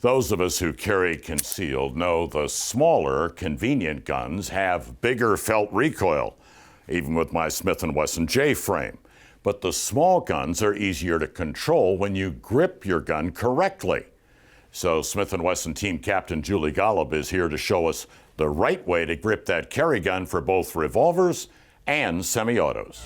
Those of us who carry concealed know the smaller, convenient guns have bigger felt recoil, even with my Smith & Wesson J-frame. But the small guns are easier to control when you grip your gun correctly. So Smith & Wesson Team Captain Julie Golob is here to show us the right way to grip that carry gun for both revolvers and semi-autos.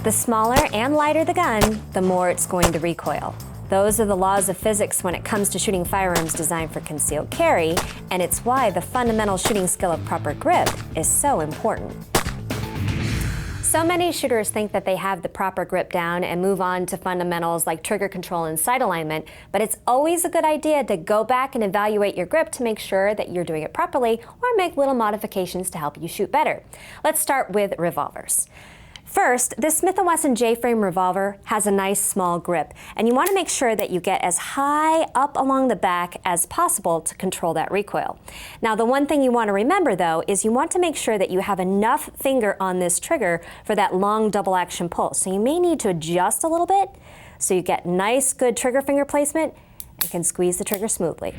The smaller and lighter the gun, the more it's going to recoil. Those are the laws of physics when it comes to shooting firearms designed for concealed carry, and it's why the fundamental shooting skill of proper grip is so important. So many shooters think that they have the proper grip down and move on to fundamentals like trigger control and sight alignment, but it's always a good idea to go back and evaluate your grip to make sure that you're doing it properly or make little modifications to help you shoot better. Let's start with revolvers. First, this Smith & Wesson J-frame revolver has a nice small grip, and you want to make sure that you get as high up along the back as possible to control that recoil. Now, the one thing you want to remember, though, is you want to make sure that you have enough finger on this trigger for that long double action pull. So you may need to adjust a little bit so you get nice, good trigger finger placement and can squeeze the trigger smoothly.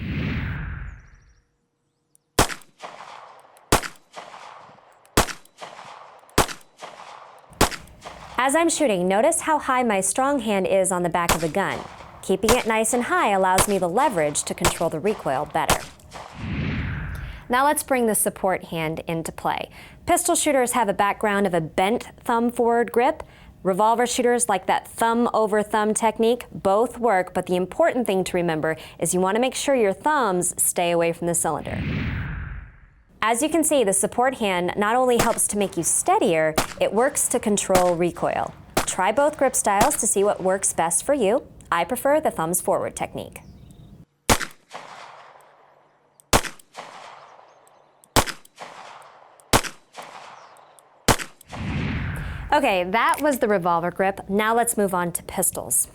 As I'm shooting, notice how high my strong hand is on the back of the gun. Keeping it nice and high allows me the leverage to control the recoil better. Now let's bring the support hand into play. Pistol shooters have a background of a bent thumb forward grip. Revolver shooters like that thumb over thumb technique. Both work, but the important thing to remember is you want to make sure your thumbs stay away from the cylinder. As you can see, the support hand not only helps to make you steadier, it works to control recoil. Try both grip styles to see what works best for you. I prefer the thumbs forward technique. Okay, that was the revolver grip. Now let's move on to pistols.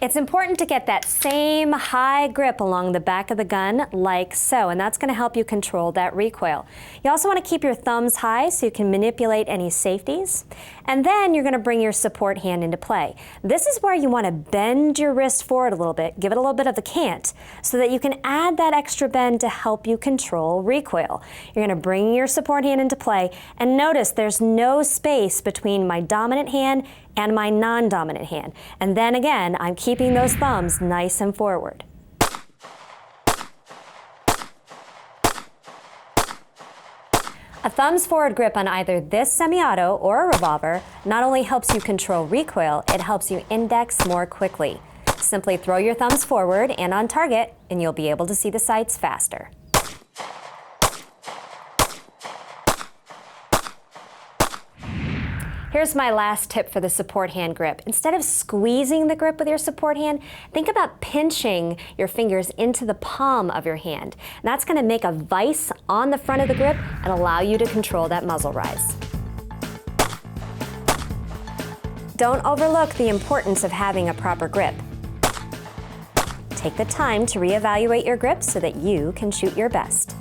It's important to get that same high grip along the back of the gun like so, and that's going to help you control that recoil. You also want to keep your thumbs high so you can manipulate any safeties. And then you're going to bring your support hand into play. This is where you want to bend your wrist forward a little bit, give it a little bit of a cant, so that you can add that extra bend to help you control recoil. You're going to bring your support hand into play, and notice there's no space between my dominant hand and my non-dominant hand. And then again, I'm keeping those thumbs nice and forward. A thumbs forward grip on either this semi-auto or a revolver not only helps you control recoil, it helps you index more quickly. Simply throw your thumbs forward and on target, and you'll be able to see the sights faster. Here's my last tip for the support hand grip. Instead of squeezing the grip with your support hand, think about pinching your fingers into the palm of your hand. And that's going to make a vise on the front of the grip and allow you to control that muzzle rise. Don't overlook the importance of having a proper grip. Take the time to reevaluate your grip so that you can shoot your best.